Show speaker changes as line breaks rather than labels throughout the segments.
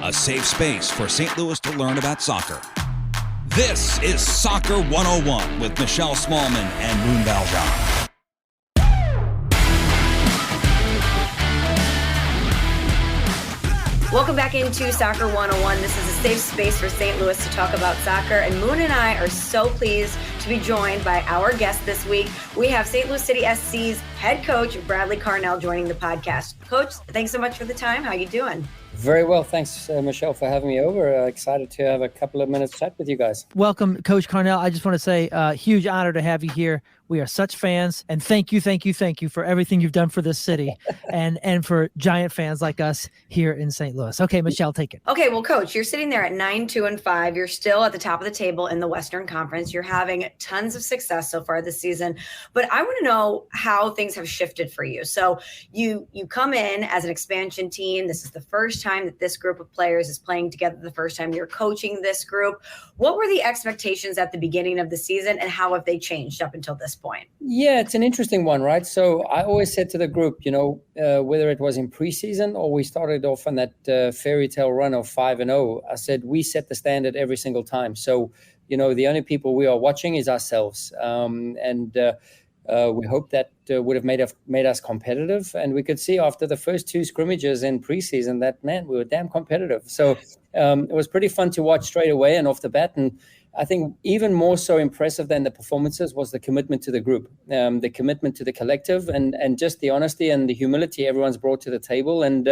a safe space for St. Louis to learn about soccer. This is Soccer 101 with Michelle Smallman and Moon Valjean.
Welcome back into Soccer 101. This is a safe space for St. Louis to talk about soccer. And Moon and I are so pleased to be joined by our guest this week. We have St. Louis City SC's head coach, Bradley Carnell, joining the podcast. Coach, thanks so much for the time. How you doing?
Very well. Thanks, Michelle, for having me over. Excited to have a couple of minutes chat with you guys.
Welcome, Coach Carnell. I just want to say huge honor to have you here. We are such fans, and thank you for everything you've done for this city and for Giant fans like us here in St. Louis. Okay, Michelle, take it.
Okay, well, Coach, you're sitting there at 9-2-5. You're still at the top of the table in the Western Conference. You're having tons of success so far this season, but I want to know how things have shifted for you. So you come in as an expansion team. This is the first time that this group of players is playing together, the first time you're coaching this group. What were the expectations at the beginning of the season, and how have they changed up until this point?
Yeah, it's an interesting one, right? So I always said to the group, whether it was in preseason or we started off on that fairy tale run of 5-0, I said we set the standard every single time. So, the only people we are watching is ourselves. We hope that would have made us competitive. And we could see after the first two scrimmages in preseason that, man, we were damn competitive. So it was pretty fun to watch straight away and off the bat. And I think even more so impressive than the performances was the commitment to the group, the commitment to the collective, and just the honesty and the humility everyone's brought to the table. And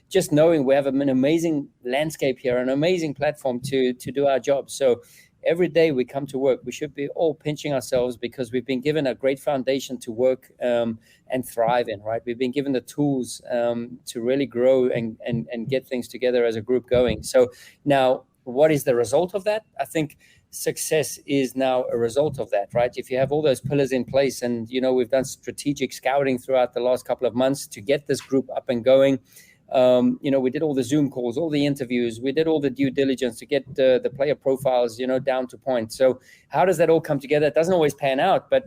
just knowing we have an amazing landscape here, an amazing platform to do our job. So every day we come to work, we should be all pinching ourselves because we've been given a great foundation to work and thrive in, right? We've been given the tools to really grow and get things together as a group going. So now, what is the result of that? I think success is now a result of that, right? If you have all those pillars in place and, we've done strategic scouting throughout the last couple of months to get this group up and going. We did all the Zoom calls, all the interviews, we did all the due diligence to get the player profiles, down to point. So how does that all come together? It doesn't always pan out, but,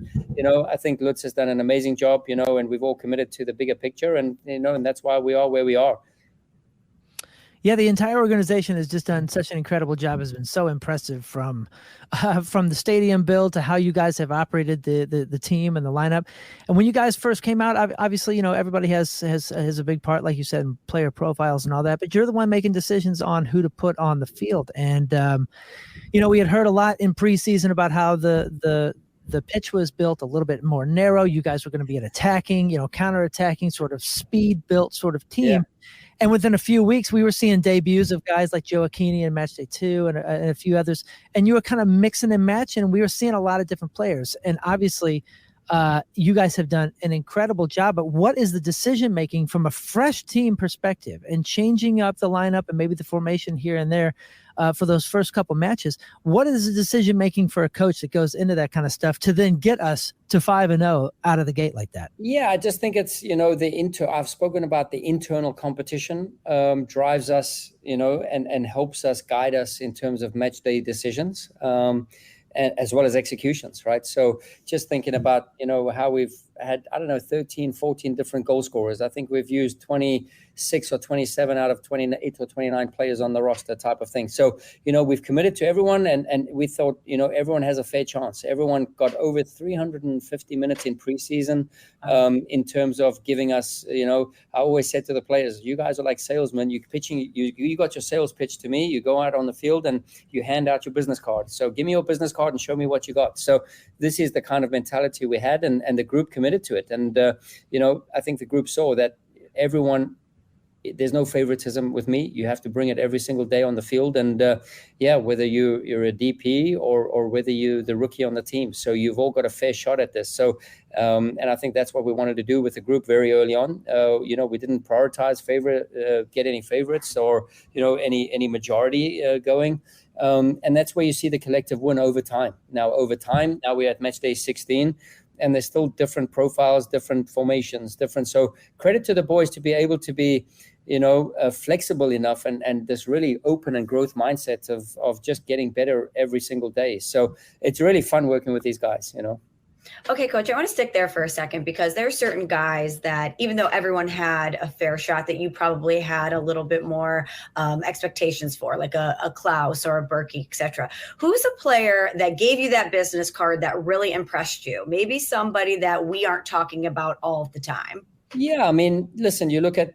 I think Lutz has done an amazing job, and we've all committed to the bigger picture and, and that's why we are where we are.
Yeah, the entire organization has just done such an incredible job. Has been so impressive from the stadium build to how you guys have operated the team and the lineup. And when you guys first came out, obviously, everybody has a big part, like you said, in player profiles and all that. But you're the one making decisions on who to put on the field. And we had heard a lot in preseason about how the pitch was built a little bit more narrow. You guys were going to be an attacking, counter-attacking sort of speed-built sort of team. Yeah. And within a few weeks, we were seeing debuts of guys like Joe Aquini in Matchday 2 and a few others. And you were kind of mixing and matching, and we were seeing a lot of different players. And obviously, you guys have done an incredible job. But what is the decision-making from a fresh team perspective and changing up the lineup and maybe the formation here and there for those first couple matches? What is the decision-making for a coach that goes into that kind of stuff to then get us to 5-0 out of the gate like that?
Yeah, I just think it's, I've spoken about the internal competition drives us, and helps us guide us in terms of match day decisions. As well as executions, right? So just thinking about, how we've had, 13, 14 different goal scorers. I think we've used 26 or 27 out of 28 or 29 players on the roster type of thing. So, we've committed to everyone and we thought, everyone has a fair chance. Everyone got over 350 minutes in preseason in terms of giving us, I always said to the players, you guys are like salesmen. You got your sales pitch to me. You go out on the field and you hand out your business card. So give me your business card and show me what you got. So this is the kind of mentality we had and the group committed to it. And, I think the group saw that everyone, there's no favoritism with me. You have to bring it every single day on the field. And whether you're a DP or whether you're the rookie on the team. So you've all got a fair shot at this. So, and I think that's what we wanted to do with the group very early on. We didn't prioritize get any favorites or, any majority going. And that's where you see the collective win over time. Now we're at match day 16. And there's still different profiles, different formations, different. So credit to the boys to be able to be, flexible enough and this really open and growth mindset of just getting better every single day. So it's really fun working with these guys,
Okay, Coach, I want to stick there for a second because there are certain guys that, even though everyone had a fair shot, that you probably had a little bit more expectations for, like a Klaus or a Berkey, etc. Who's a player that gave you that business card that really impressed you? Maybe somebody that we aren't talking about all the time.
Yeah, I mean, listen, you look at,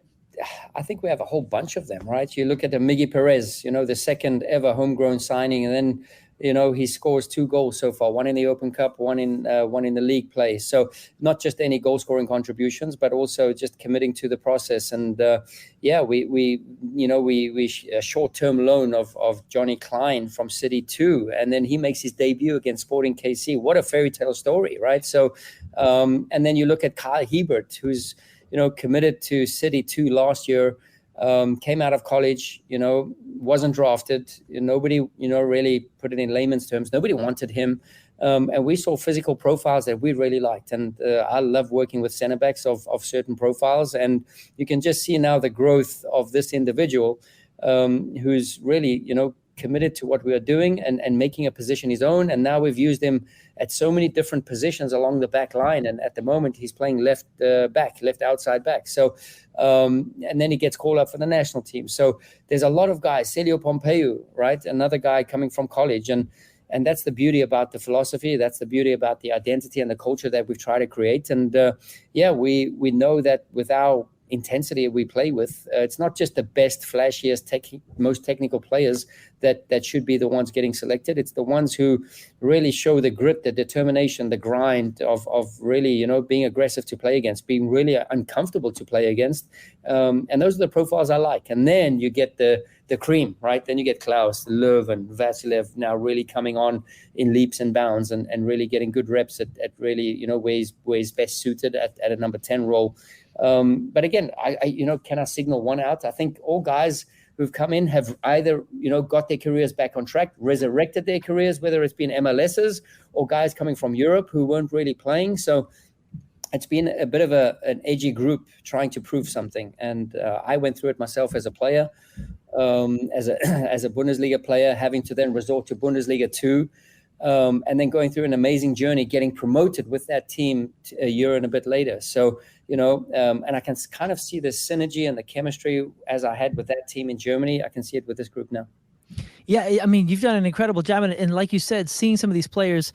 I think we have a whole bunch of them, right? You look at the Miggy Perez, the second ever homegrown signing, and then he scores 2 goals so far, one in the Open Cup, one in the league play. So not just any goal scoring contributions, but also just committing to the process. And we a short-term loan of Johnny Klein from City 2, and then he makes his debut against Sporting KC. What a fairy tale story, right? So and then you look at Kyle Hebert, who's committed to City 2 last year. Came out of college, wasn't drafted. Nobody, really put it in layman's terms. Nobody wanted him. And we saw physical profiles that we really liked. And I love working with center backs of certain profiles. And you can just see now the growth of this individual who's really, committed to what we are doing and making a position his own. And now we've used him at so many different positions along the back line. And at the moment, he's playing left outside back. So, and then he gets called up for the national team. So there's a lot of guys, Celio Pompeu, right? Another guy coming from college. And that's the beauty about the philosophy. That's the beauty about the identity and the culture that we've tried to create. And we know that with our intensity we play with, it's not just the best, flashiest, most technical players that should be the ones getting selected. It's the ones who really show the grit, the determination, the grind of really, being aggressive to play against, being really uncomfortable to play against. And those are the profiles I like. And then you get the cream, right? Then you get Klaus, Löw, and Vasilev now really coming on in leaps and bounds and really getting good reps at really, where he's best suited at a number 10 role. But again, I can I signal one out? I think all guys who've come in have either, got their careers back on track, resurrected their careers, whether it's been MLSs or guys coming from Europe who weren't really playing. So it's been a bit of an edgy group trying to prove something. And I went through it myself as a player, as a Bundesliga player, having to then resort to Bundesliga 2. And then going through an amazing journey, getting promoted with that team a year and a bit later. So, and I can kind of see the synergy and the chemistry as I had with that team in Germany. I can see it with this group now.
Yeah, I mean, you've done an incredible job. And like you said, seeing some of these players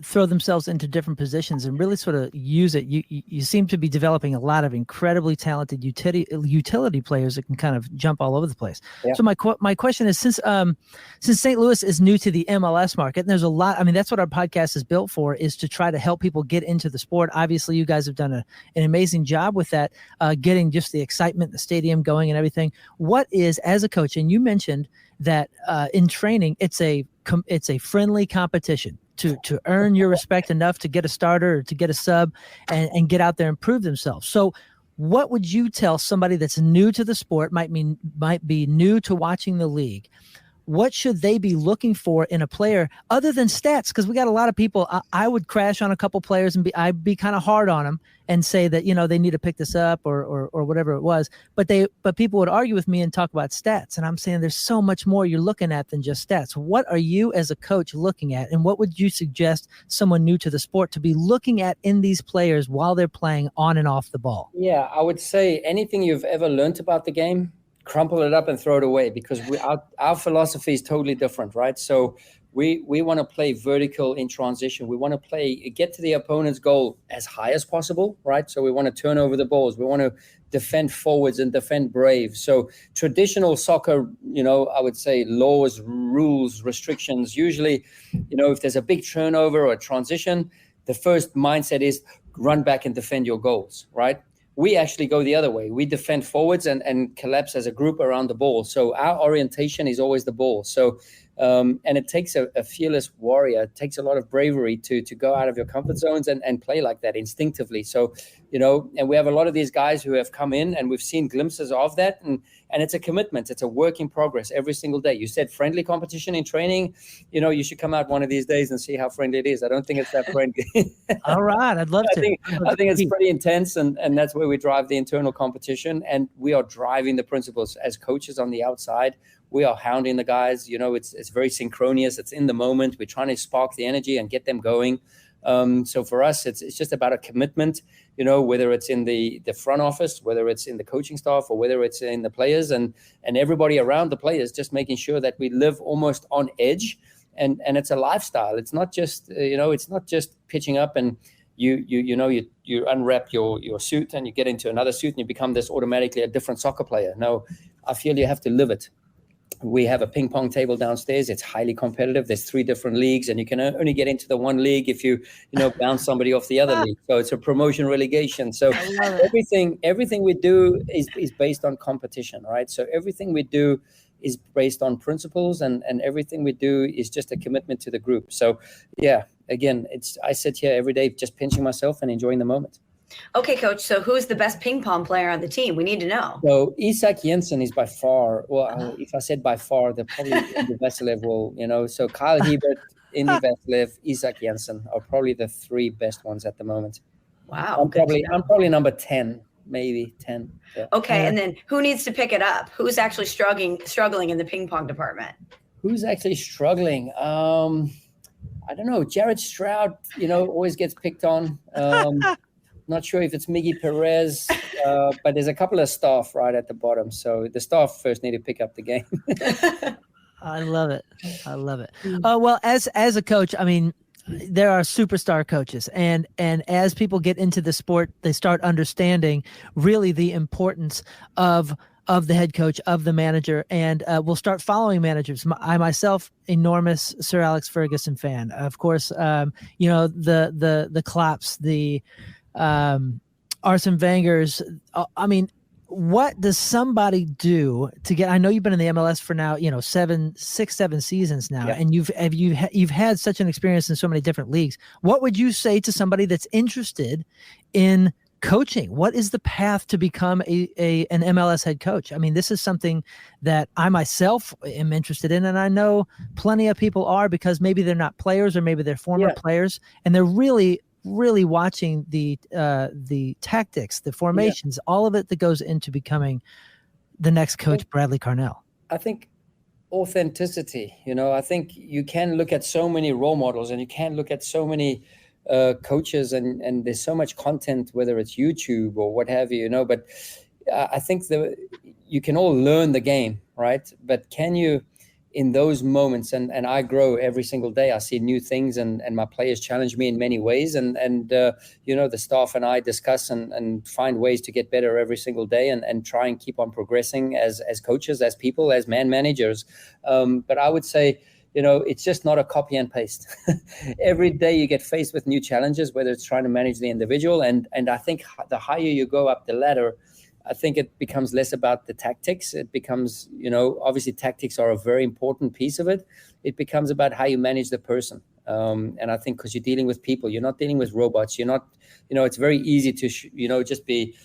throw themselves into different positions and really sort of use it, you seem to be developing a lot of incredibly talented utility players that can kind of jump all over the place. Yeah. So my question is, since St. Louis is new to the MLS market, and there's a lot, I mean, that's what our podcast is built for, is to try to help people get into the sport. Obviously, you guys have done an amazing job with that, getting just the excitement, the stadium going and everything. What is, as a coach, and you mentioned that in training, it's a friendly competition to earn your respect enough to get a starter or to get a sub and get out there and prove themselves. So what would you tell somebody that's new to the sport, might be new to watching the league? What should they be looking for in a player other than stats? Because we got a lot of people. I would crash on a couple players and I'd be kind of hard on them and say that, they need to pick this up or whatever it was. But people would argue with me and talk about stats. And I'm saying there's so much more you're looking at than just stats. What are you as a coach looking at? And what would you suggest someone new to the sport to be looking at in these players while they're playing on and off the ball?
Yeah, I would say anything you've ever learned about the game, crumple it up and throw it away, because our philosophy is totally different, right? So we want to play vertical in transition. We want to get to the opponent's goal as high as possible, right? So we want to turn over the balls. We want to defend forwards and defend brave. So traditional soccer, I would say laws, rules, restrictions, usually, if there's a big turnover or a transition, the first mindset is run back and defend your goals, right? We actually go the other way. We defend forwards and collapse as a group around the ball. So our orientation is always the ball. So, and it takes a fearless warrior. It takes a lot of bravery to go out of your comfort zones and play like that instinctively. So, and we have a lot of these guys who have come in and we've seen glimpses of that. And it's a commitment. It's a work in progress every single day. You said friendly competition in training. You should come out one of these days and see how friendly it is. I don't think it's that friendly.
All right. I'd love to.
I think it's pretty intense. And that's where we drive the internal competition. And we are driving the principles as coaches on the outside. We are hounding the guys. It's very synchronous. It's in the moment. We're trying to spark the energy and get them going. So for us, it's just about a commitment, whether it's in the front office, whether it's in the coaching staff, or whether it's in the players and everybody around the players, just making sure that we live almost on edge. And it's a lifestyle. It's not just, it's not just pitching up and you unwrap your suit and you get into another suit and you become this automatically a different soccer player. No, I feel you have to live it. We have a ping pong table downstairs. It's highly competitive. There's 3 different leagues, and you can only get into the one league if you bounce somebody off the other league. So it's a promotion relegation. So everything we do is based on competition, right? So everything we do is based on principles, and everything we do is just a commitment to the group. So yeah, again, I sit here every day just pinching myself and enjoying the moment.
Okay, Coach. So who's the best ping pong player on the team? We need to know.
So Isak Jensen is by far, if I said by far, the probably Indy Vassilev will, so Kyle Hebert, Indy Vassilev, Isak Jensen are probably the 3 best ones at the moment.
Wow.
I'm probably number 10, maybe 10. Yeah.
Okay, and then who needs to pick it up? Who's actually struggling in the ping pong department?
Who's actually struggling? I don't know. Jared Stroud, always gets picked on. Not sure if it's Miggy Perez, but there's a couple of staff right at the bottom. So the staff first need to pick up the game.
I love it. Well, as a coach, I mean, there are superstar coaches, and as people get into the sport, they start understanding really the importance of the head coach, of the manager, and we'll start following managers. I myself, enormous Sir Alex Ferguson fan. Of course, the Klopps, the Arsene Wenger's. I mean, what does somebody do to get? I know you've been in the MLS for now, 7 seasons now, and you've had such an experience in so many different leagues. What would you say to somebody that's interested in coaching? What is the path to become an MLS head coach? I mean, this is something that I myself am interested in, and I know plenty of people are, because maybe they're not players, or maybe they're former players, and they're really watching the tactics, the formations, all of it that goes into becoming the next coach, Bradley Carnell.
I think authenticity, I think you can look at so many role models, and you can look at so many coaches, and there's so much content, whether it's YouTube or what have you, but I think you can all learn the game, right? But can you, in those moments, and I grow every single day, I see new things, and my players challenge me in many ways, and the staff and I discuss and find ways to get better every single day, and try and keep on progressing as coaches, as people, as man managers. But I would say, it's just not a copy and paste. Every day you get faced with new challenges, whether it's trying to manage the individual, and I think the higher you go up the ladder, I think it becomes less about the tactics. It becomes, obviously tactics are a very important piece of it. It becomes about how you manage the person. And I think because you're dealing with people, you're not dealing with robots. You're not, it's very easy to, just be,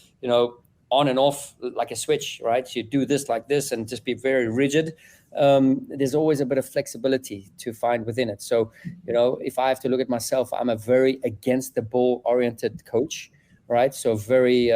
on and off like a switch, right? You do this like this and just be very rigid. There's always a bit of flexibility to find within it. So, if I have to look at myself, I'm a very against the ball oriented coach, right? So very,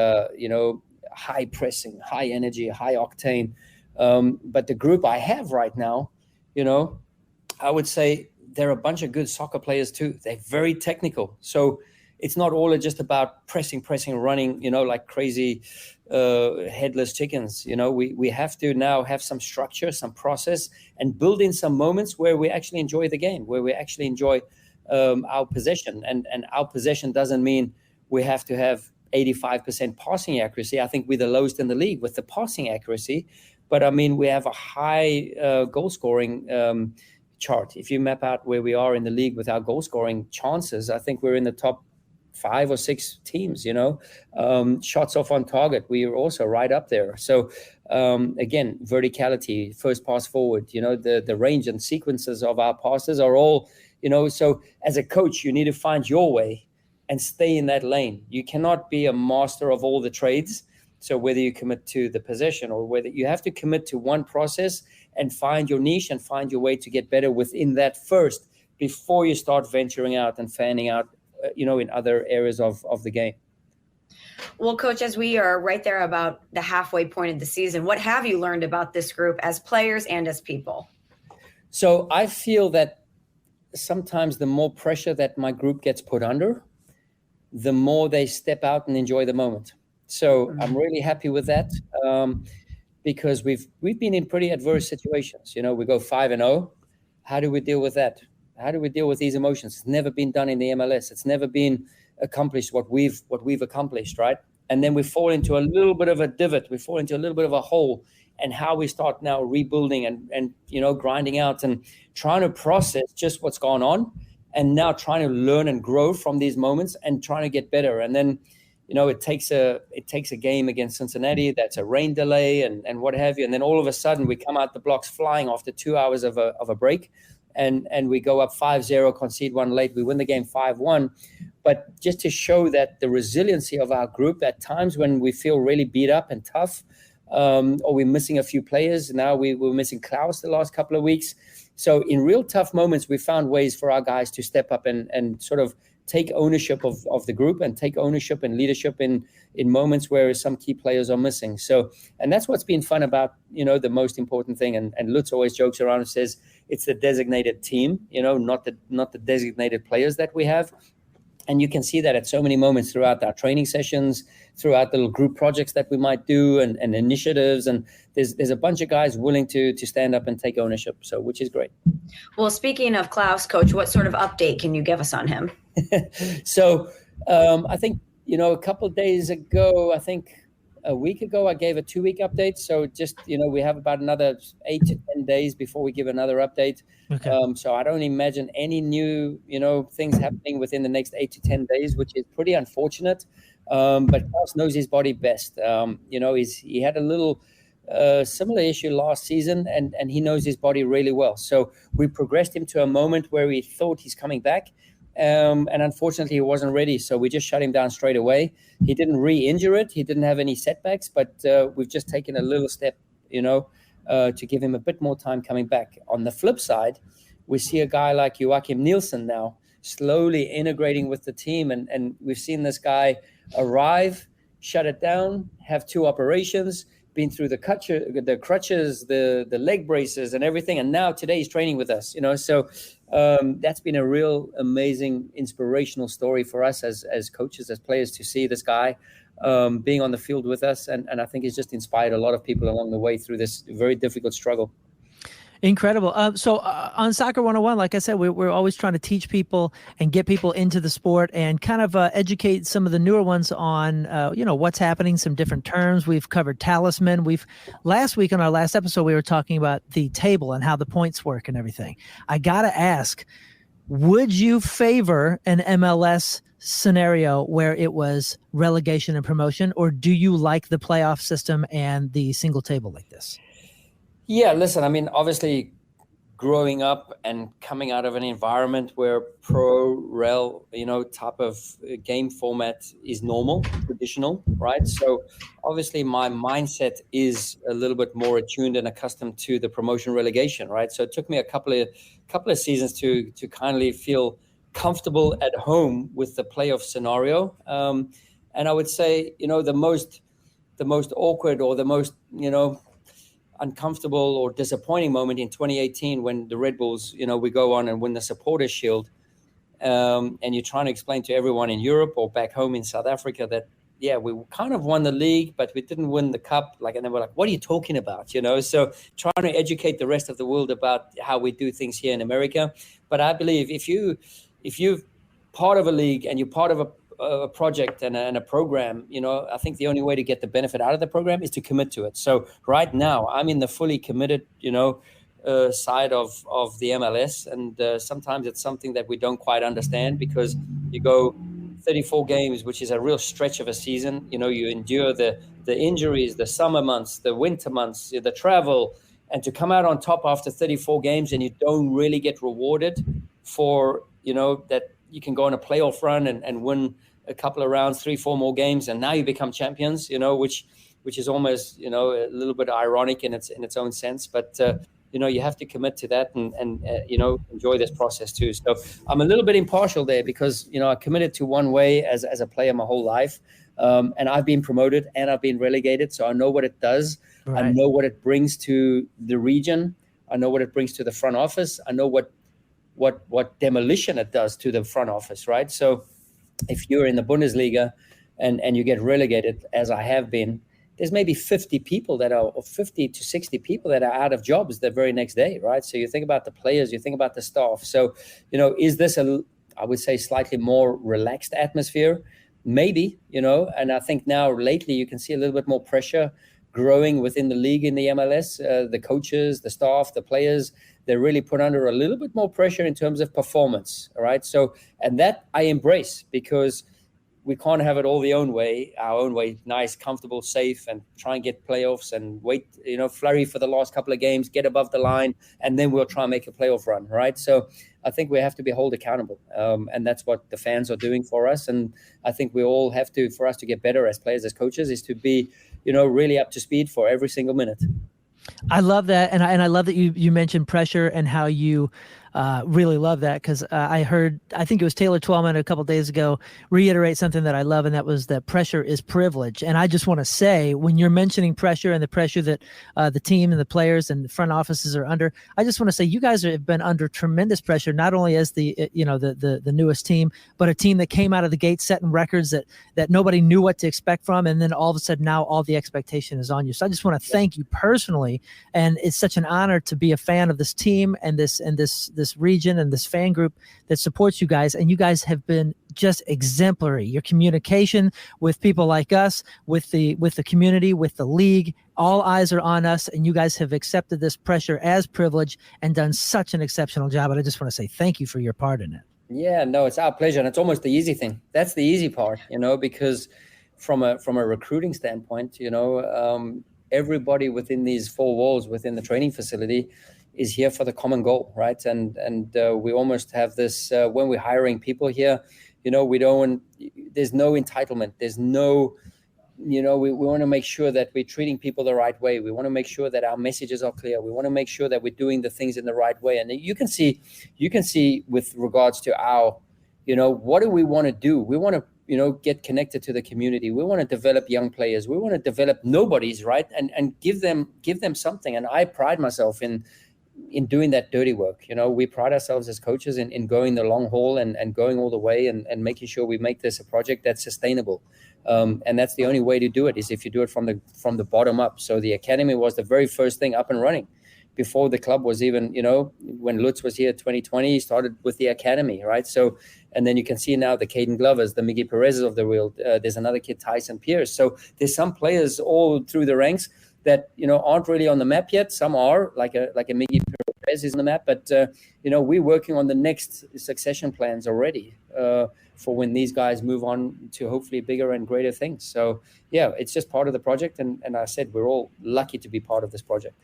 high pressing, high energy, high octane. But the group I have right now, I would say they're a bunch of good soccer players too. They're very technical. So it's not all just about pressing, running, like crazy headless chickens. We have to now have some structure, some process, and build in some moments where we actually enjoy the game, where we actually enjoy our possession. And our possession doesn't mean we have to have 85% passing accuracy. I think we're the lowest in the league with the passing accuracy, but I mean, we have a high goal scoring chart. If you map out where we are in the league with our goal scoring chances, I think we're in the top 5 or 6 teams, shots off on target. We are also right up there. So again, verticality, first pass forward, the range and sequences of our passes are all, so as a coach, you need to find your way and stay in that lane. You cannot be a master of all the trades. So whether you commit to the possession or whether you have to commit to one process and find your niche and find your way to get better within that first, before you start venturing out and fanning out, in other areas of the game.
Well, Coach, as we are right there about the halfway point of the season, what have you learned about this group as players and as people?
So I feel that sometimes the more pressure that my group gets put under, the more they step out and enjoy the moment. So I'm really happy with that, because we've been in pretty adverse situations. You know, we go 5-0. How do we deal with that? How do we deal with these emotions? It's never been done in the MLS. It's never been accomplished what we've accomplished, right? And then we fall into a little bit of a divot. We fall into a little bit of a hole. And how we start now rebuilding and you know, grinding out and trying to process just what's gone on, and now trying to learn and grow from these moments and trying to get better. And then, you know, it takes a game against Cincinnati that's a rain delay and what have you, and then all of a sudden we come out the blocks flying after 2 hours of a break, and we go up 5-0, concede one late, we win the game 5-1. But just to show that the resiliency of our group at times when we feel really beat up and tough, or we're missing a few players. Now we were missing Klaus the last couple of weeks. So in real tough moments, we found ways for our guys to step up and sort of take ownership of the group and take ownership and leadership in moments where some key players are missing. So, and that's what's been fun about, you know, the most important thing. And Lutz always jokes around and says it's the designated team, you know, not the designated players that we have. And you can see that at so many moments throughout our training sessions, throughout the little group projects that we might do and initiatives. And there's a bunch of guys willing to stand up and take ownership, so which is great.
Well, speaking of Klaus, Coach, what sort of update can you give us on him?
So I think, you know, a couple of days ago, I think a week ago, I gave a 2-week update. So just, you know, we have about another 8 to 10 days before we give another update. Okay. So I don't imagine any new, you know, things happening within the next 8 to 10 days, which is pretty unfortunate. But Klaus knows his body best. You know, he had a little similar issue last season, and he knows his body really well. So we progressed him to a moment where we thought he's coming back. And unfortunately, he wasn't ready. So we just shut him down straight away. He didn't re-injure it. He didn't have any setbacks, but we've just taken a little step, you know, to give him a bit more time coming back. On the flip side, we see a guy like Joachim Nielsen now slowly integrating with the team. And we've seen this guy arrive, shut it down, have 2 operations, been through the crutches, the leg braces and everything. And now today he's training with us, you know, so that's been a real amazing inspirational story for us as coaches, as players, to see this guy being on the field with us. And I think it's just inspired a lot of people along the way through this very difficult struggle.
Incredible. So on Soccer 101, like I said, we're always trying to teach people and get people into the sport and kind of educate some of the newer ones on, you know, what's happening, some different terms. We've covered talisman. Last week on our last episode, we were talking about the table and how the points work and everything. I got to ask, would you favor an MLS scenario where it was relegation and promotion, or do you like the playoff system and the single table like this?
Yeah, listen, I mean, obviously growing up and coming out of an environment where pro-rel, you know, type of game format is normal, traditional, right? So obviously my mindset is a little bit more attuned and accustomed to the promotion relegation, right? So it took me a couple of seasons to kindly feel comfortable at home with the playoff scenario. And I would say, you know, the most awkward or the most, you know, uncomfortable or disappointing moment in 2018 when the Red Bulls, you know, we go on and win the Supporters Shield, and you're trying to explain to everyone in Europe or back home in South Africa that, yeah, we kind of won the league, but we didn't win the cup. Like, and they were like, what are you talking about? You know, so trying to educate the rest of the world about how we do things here in America. But I believe if you're part of a league and you're part of a project and a program, you know, I think the only way to get the benefit out of the program is to commit to it. So right now I'm in the fully committed, you know, side of the MLS. And sometimes it's something that we don't quite understand, because you go 34 games, which is a real stretch of a season. You know, you endure the injuries, the summer months, the winter months, the travel, and to come out on top after 34 games and you don't really get rewarded for, you know, that you can go on a playoff run and win a couple of rounds, 3-4 more games, and now you become champions, you know, which is almost, you know, a little bit ironic in its own sense. But you know, you have to commit to that and you know, enjoy this process too. So I'm a little bit impartial there because, you know, I committed to one way as a player my whole life, and I've been promoted and I've been relegated, so I know what it does. Right. I know what it brings to the region. I know what it brings to the front office. I know what what demolition it does to the front office, right? So if you're in the Bundesliga and you get relegated, as I have been, there's maybe 50 people that are, or 50 to 60 people that are out of jobs the very next day, right? So you think about the players, you think about the staff. So, is this I would say, slightly more relaxed atmosphere? Maybe, and I think now lately you can see a little bit more pressure growing within the league in the MLS. The coaches, the staff, the players, they're really put under a little bit more pressure in terms of performance, all right? So, and that I embrace, because we can't have it all our own way, nice, comfortable, safe, and try and get playoffs and wait, flurry for the last couple of games, get above the line, and then we'll try and make a playoff run, right? So I think we have to be held accountable, and that's what the fans are doing for us. And I think we all have to, for us to get better as players, as coaches, is to be, really up to speed for every single minute.
I love that, and I love that you mentioned pressure and how you really love that, because I think it was Taylor Twellman a couple of days ago reiterate something that I love, and that was that pressure is privilege. And I just want to say, when you're mentioning pressure and the pressure that the team and the players and the front offices are under, I just want to say you guys have been under tremendous pressure, not only as the newest team, but a team that came out of the gate setting records that nobody knew what to expect from, and then all of a sudden now all the expectation is on you. So I just want to thank you personally, and it's such an honor to be a fan of this team and this region and this fan group that supports you guys. And you guys have been just exemplary. Your communication with people like us, with the community, with the league, all eyes are on us, and you guys have accepted this pressure as privilege and done such an exceptional job. And I just want to say thank you for your part in it.
Yeah, no, it's our pleasure. And it's almost the easy thing. That's the easy part, because from a recruiting standpoint, everybody within these four walls within the training facility is here for the common goal, right? And we almost have this, when we're hiring people here, there's no entitlement. There's no, we want to make sure that we're treating people the right way. We want to make sure that our messages are clear. We want to make sure that we're doing the things in the right way. And you can see with regards to our, what do we want to do? We want to, get connected to the community. We want to develop young players. We want to develop nobodies, right? And give them something. And I pride myself in doing that dirty work. We pride ourselves as coaches in going the long haul and going all the way and making sure we make this a project that's sustainable. And that's the only way to do it, is if you do it from the bottom up. So the academy was the very first thing up and running before the club was even, when Lutz was here 2020, he started with the academy, right? So, and then you can see now the Caden Glovers, the Miggy Perez's of the world. There's another kid, Tyson Pierce. So there's some players all through the ranks that, aren't really on the map yet. Some are, like a Miggy Perez is on the map, but, we're working on the next succession plans already for when these guys move on to hopefully bigger and greater things. So, yeah, it's just part of the project. And I said, we're all lucky to be part of this project.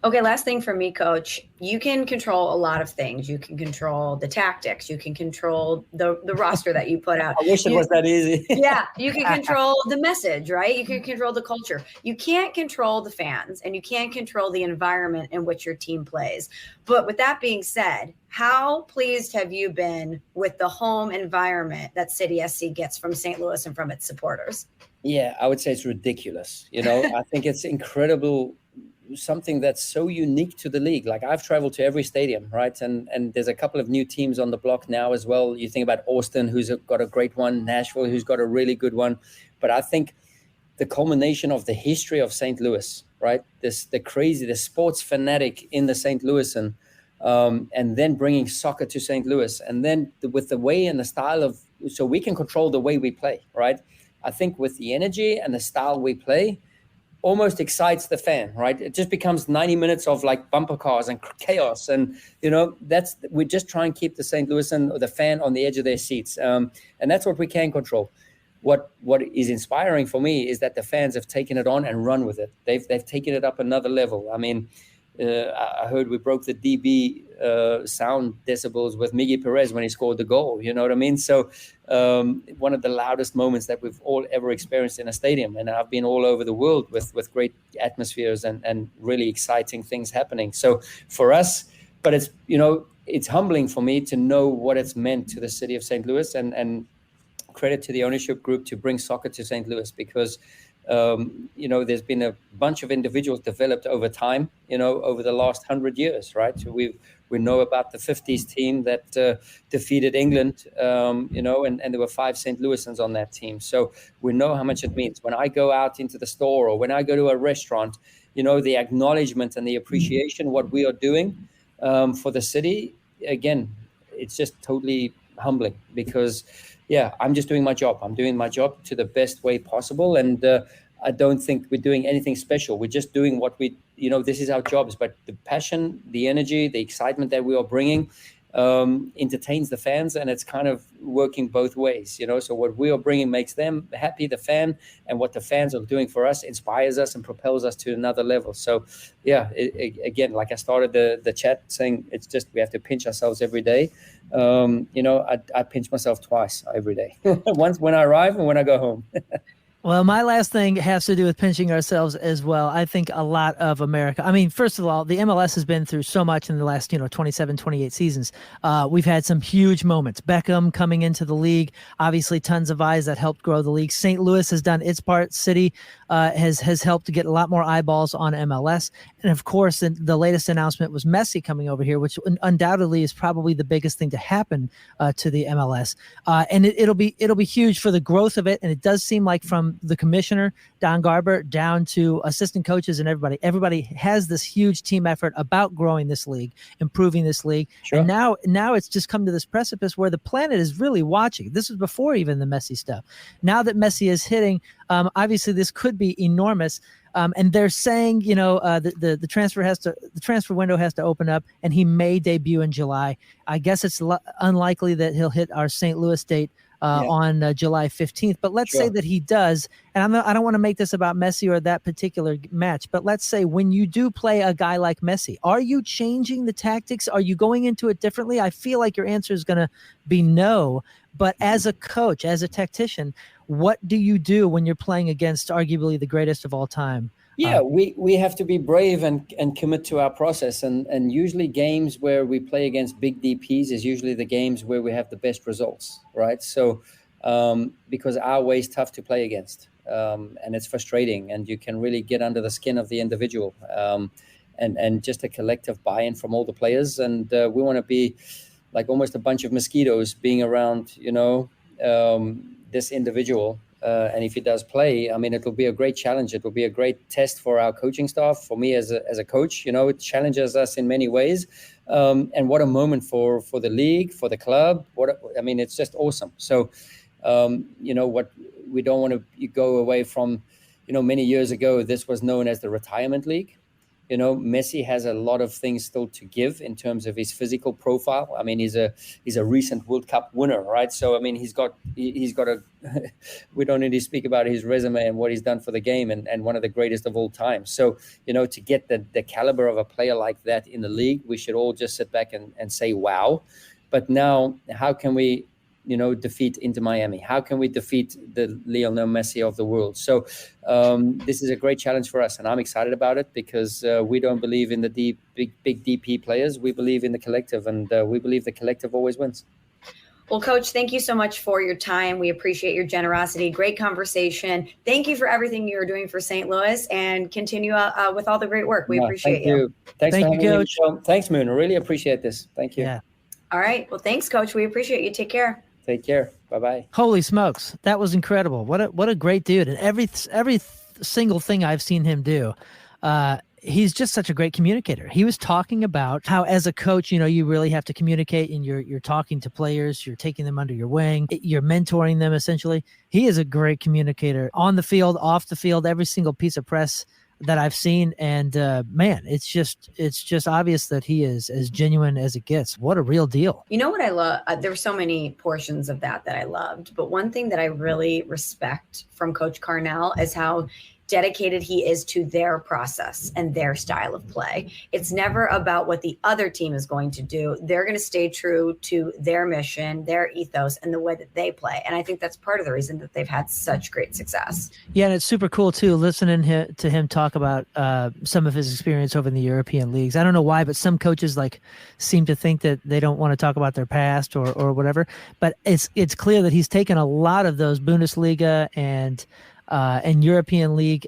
Okay, last thing for me, Coach. You can control a lot of things. You can control the tactics. You can control the roster that you put out.
I wish it was that easy.
Yeah, you can control the message, right? You can control the culture. You can't control the fans, and you can't control the environment in which your team plays. But with that being said, how pleased have you been with the home environment that City SC gets from St. Louis and from its supporters?
Yeah, I would say it's ridiculous. I think it's incredible, something that's so unique to the league. Like, I've traveled to every stadium, right? And there's a couple of new teams on the block now as well. You think about Austin, who's got a great one, Nashville, who's got a really good one. But I think the culmination of the history of St. Louis, right? The sports fanatic in the St. Louisan, and then bringing soccer to St. Louis, and then with the way and the style of, so we can control the way we play, right? I think with the energy and the style we play, almost excites the fan, right? It just becomes 90 minutes of like bumper cars and chaos. And, we just try and keep the St. Louisan or the fan on the edge of their seats. And that's what we can control. What is inspiring for me is that the fans have taken it on and run with it. They've taken it up another level. I mean, I heard we broke the DB sound decibels with Miggy Perez when he scored the goal. You know what I mean? So one of the loudest moments that we've all ever experienced in a stadium. And I've been all over the world with great atmospheres and really exciting things happening. So for us, but it's humbling for me to know what it's meant to the city of St. Louis, and credit to the ownership group to bring soccer to St. Louis, because There's been a bunch of individuals developed over time, over the last 100 years, right? So we know about the 50s team that defeated England, and there were 5 St. Louisans on that team. So we know how much it means. When I go out into the store or when I go to a restaurant, the acknowledgement and the appreciation, what we are doing for the city, again, it's just totally humbling because, I'm just doing my job. I'm doing my job to the best way possible. And I don't think we're doing anything special. We're just doing what this is our jobs. But the passion, the energy, the excitement that we are bringing entertains the fans, and it's kind of working both ways, So what we are bringing makes them happy, the fan, and what the fans are doing for us inspires us and propels us to another level. So, again, like I started the chat saying, it's just we have to pinch ourselves every day. I pinch myself twice every day, once when I arrive and when I go home.
Well, my last thing has to do with pinching ourselves as well. I think a lot of America, I mean, first of all, the MLS has been through so much in the last, 27, 28 seasons. We've had some huge moments. Beckham coming into the league, obviously tons of eyes that helped grow the league. St. Louis has done its part. City has helped to get a lot more eyeballs on MLS. And of course, the latest announcement was Messi coming over here, which undoubtedly is probably the biggest thing to happen to the MLS. And it'll be huge for the growth of it. And it does seem like from the commissioner, Don Garber, down to assistant coaches and everybody has this huge team effort about growing this league, improving this league. Sure. And now it's just come to this precipice where the planet is really watching. This was before even the Messi stuff. Now that Messi is hitting, obviously this could be enormous. And they're saying, the transfer window has to open up, and he may debut in July. I guess it's unlikely that he'll hit our St. Louis date on July 15th. But let's say that he does, and I don't want to make this about Messi or that particular match, but let's say when you do play a guy like Messi, are you changing the tactics? Are you going into it differently? I feel like your answer is going to be no. But as a coach, as a tactician, what do you do when you're playing against arguably the greatest of all time?
Yeah, we have to be brave and commit to our process. And usually games where we play against big DPs is usually the games where we have the best results, right? So because our way is tough to play against, and it's frustrating, and you can really get under the skin of the individual, and just a collective buy-in from all the players. And we want to be like almost a bunch of mosquitoes being around, this individual. And if he does play, I mean, it will be a great challenge. It will be a great test for our coaching staff, for me as a coach. It challenges us in many ways. And what a moment for the league, for the club. It's just awesome. So, what we don't want to go away from, many years ago, this was known as the retirement league. Messi has a lot of things still to give in terms of his physical profile. I mean, he's a recent World Cup winner, right? So, I mean, he's got a, we don't need to speak about his resume and what he's done for the game, and one of the greatest of all time. So, to get the caliber of a player like that in the league, we should all just sit back and say, wow. But now, how can we, defeat Inter Miami? How can we defeat the Lionel Messi of the world? So this is a great challenge for us, and I'm excited about it because we don't believe in the big DP players. We believe in the collective, and we believe the collective always wins.
Well, Coach, thank you so much for your time. We appreciate your generosity. Great conversation. Thank you for everything you're doing for St. Louis, and continue with all the great work. We appreciate you.
Thanks
thank
for
you,
having
Coach.
me. Thanks, Moon. I really appreciate this. Thank you.
Yeah.
All right. Well, thanks, Coach. We appreciate you. Take care.
Take care. Bye-bye.
Holy smokes. That was incredible. What a great dude. And every single thing I've seen him do, he's just such a great communicator. He was talking about how as a coach, you really have to communicate, and you're talking to players, you're taking them under your wing, you're mentoring them essentially. He is a great communicator on the field, off the field, every single piece of press that I've seen. And man, it's just obvious that he is as genuine as it gets. What a real deal.
You know what I love? There were so many portions of that I loved, but one thing that I really respect from Coach Carnell is how dedicated he is to their process and their style of play. It's never about what the other team is going to do. They're going to stay true to their mission, their ethos, and the way that they play. And I think that's part of the reason that they've had such great success.
Yeah, and it's super cool too, listening to him talk about some of his experience over in the European leagues. I don't know why, but some coaches seem to think that they don't want to talk about their past or whatever. But it's clear that he's taken a lot of those Bundesliga and and European League,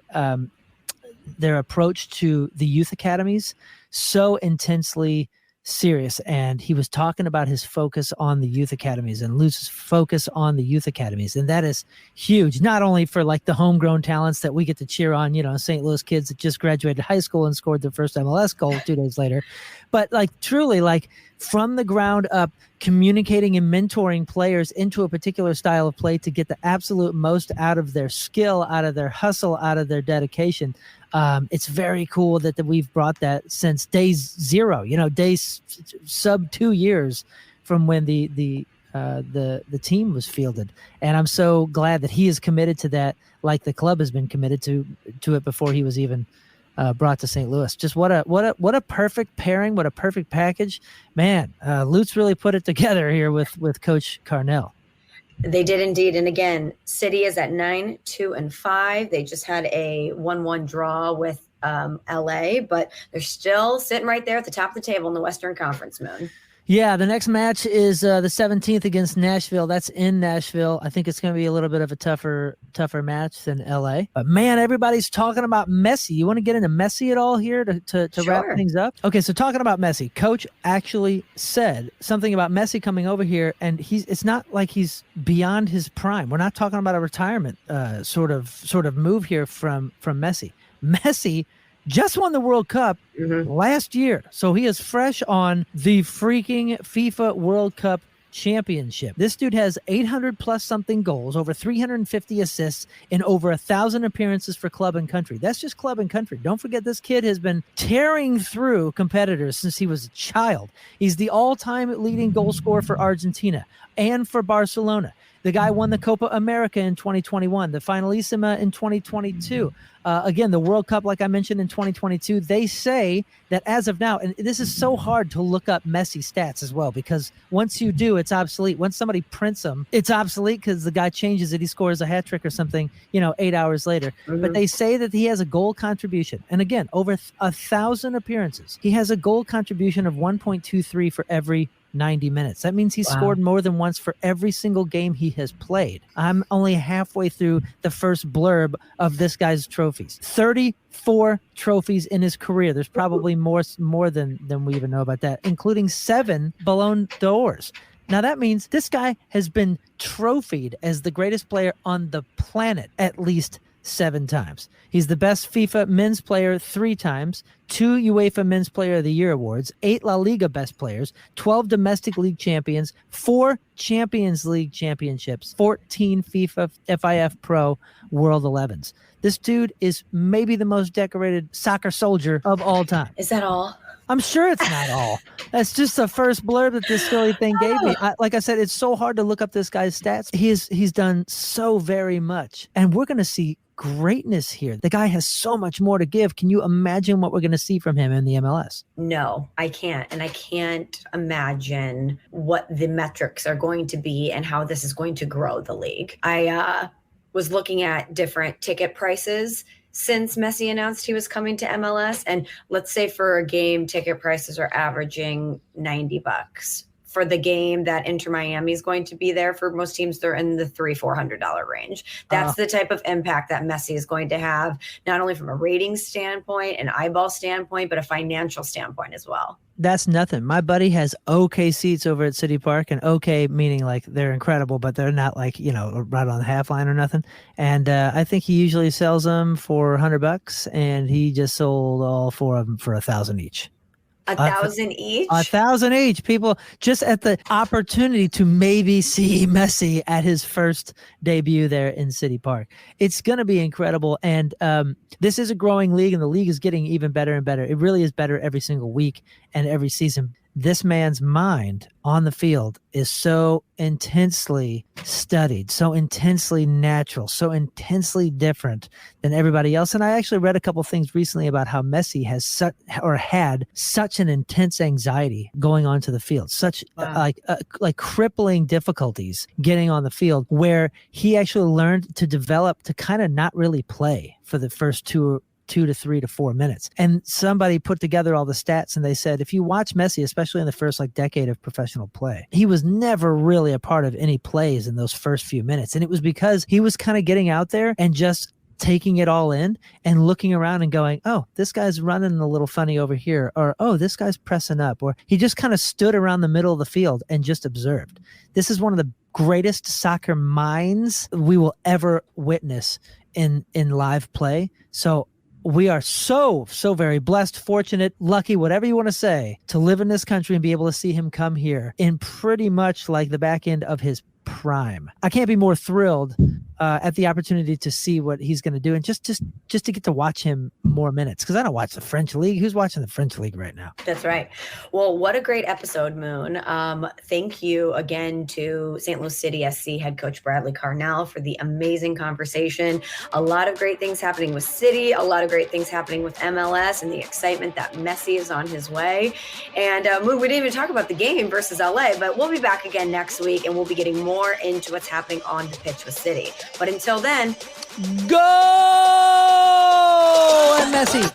their approach to the youth academies so intensely serious. And he was talking about his focus on the youth academies and Lutz's focus on the youth academies. And that is huge, not only for like the homegrown talents that we get to cheer on, St. Louis kids that just graduated high school and scored their first MLS goal 2 days later, but like truly like from the ground up, communicating and mentoring players into a particular style of play to get the absolute most out of their skill, out of their hustle, out of their dedication. It's very cool that we've brought that since day zero, days sub 2 years from when the team was fielded. And I'm so glad that he is committed to that, like the club has been committed to it before he was even brought to St. Louis. Just what a perfect pairing, what a perfect package, man. Lutz really put it together here with Coach Carnell.
They did indeed. And again, City is at 9-2-5. They just had a 1-1 draw with LA, but they're still sitting right there at the top of the table in the Western Conference, Moon.
Yeah, the next match is the 17th against Nashville. That's in Nashville. I think it's going to be a little bit of a tougher match than LA. But man, everybody's talking about Messi. You want to get into Messi at all here to
Sure.
wrap things up? Okay, so talking about Messi, Coach actually said something about Messi coming over here, and it's not like he's beyond his prime. We're not talking about a retirement sort of move here from Messi. Messi just won the World Cup last year. So he is fresh on the freaking FIFA World Cup championship. This dude has 800 plus something goals, over 350 assists, and over 1,000 appearances for club and country. That's just club and country. Don't forget, this kid has been tearing through competitors since he was a child. He's the all-time leading goal scorer for Argentina and for Barcelona. The guy won the Copa America in 2021, the Finalissima in 2022. Again, the World Cup, like I mentioned, in 2022. They say that as of now, and this is so hard to look up Messi stats as well, because once you do, it's obsolete. Once somebody prints them, it's obsolete because the guy changes it. He scores a hat trick or something, 8 hours later. But they say that he has a goal contribution. And again, over 1,000 appearances. He has a goal contribution of 1.23 for every 90 minutes. That means he scored more than once for every single game he has played. I'm only halfway through the first blurb of this guy's trophies. 34 trophies in his career. There's probably more than we even know about that, including 7 Ballon d'Ors. Now that means this guy has been trophied as the greatest player on the planet at least 7 times. He's the best FIFA men's player 3 times, 2 UEFA Men's Player of the Year awards, 8 La Liga best players, 12 domestic league champions, 4 Champions League championships, 14 FIFA FIF Pro World 11s. This dude is maybe the most decorated soccer soldier of all time.
Is that all?
I'm sure it's not all. That's just the first blurb that this silly thing gave me. Like I said, it's so hard to look up this guy's stats. He's done so very much, and we're going to see greatness here. The guy has so much more to give. Can you imagine what we're going to see from him in the MLS?
No, I can't. And I can't imagine what the metrics are going to be and how this is going to grow the league. I was looking at different ticket prices since Messi announced he was coming to MLS. And let's say for a game, ticket prices are averaging $90. For the game that Inter Miami is going to be there, for most teams, they're in the $300-$400 range. That's the type of impact that Messi is going to have, not only from a rating standpoint, an eyeball standpoint, but a financial standpoint as well.
That's nothing. My buddy has okay seats over at City Park, and okay meaning like they're incredible, but they're not like, right on the half line or nothing. And I think he usually sells them for $100, and he just sold all 4 of them for $1,000 each.
1,000 each?
1,000 each. People just at the opportunity to maybe see Messi at his first debut there in City Park. It's going to be incredible. And this is a growing league, and the league is getting even better and better. It really is better every single week and every season. This man's mind on the field is so intensely studied, so intensely natural, so intensely different than everybody else. And I actually read a couple things recently about how Messi has had such an intense anxiety going onto the field, such like crippling difficulties getting on the field, where he actually learned to develop to kind of not really play for the first two 2 to 3 to 4 minutes. And somebody put together all the stats and they said, if you watch Messi, especially in the first decade of professional play, he was never really a part of any plays in those first few minutes. And it was because he was kind of getting out there and just taking it all in and looking around and going, oh, this guy's running a little funny over here, or oh, this guy's pressing up, or he just kind of stood around the middle of the field and just observed. This is one of the greatest soccer minds we will ever witness in live play. So we are so very blessed, fortunate, lucky, whatever you want to say, to live in this country and be able to see him come here in pretty much like the back end of his prime. I can't be more thrilled at the opportunity to see what he's going to do, and just to get to watch him more minutes, because I don't watch the French league. Who's watching the French league right now?
That's right. Well, what a great episode, Moon. Thank you again to St. Louis City SC head coach Bradley Carnell for the amazing conversation. A lot of great things happening with City, a lot of great things happening with MLS, and the excitement that Messi is on his way. And Moon, we didn't even talk about the game versus LA, but we'll be back again next week, and we'll be getting more into what's happening on the pitch with City. But until then,
go and Messi.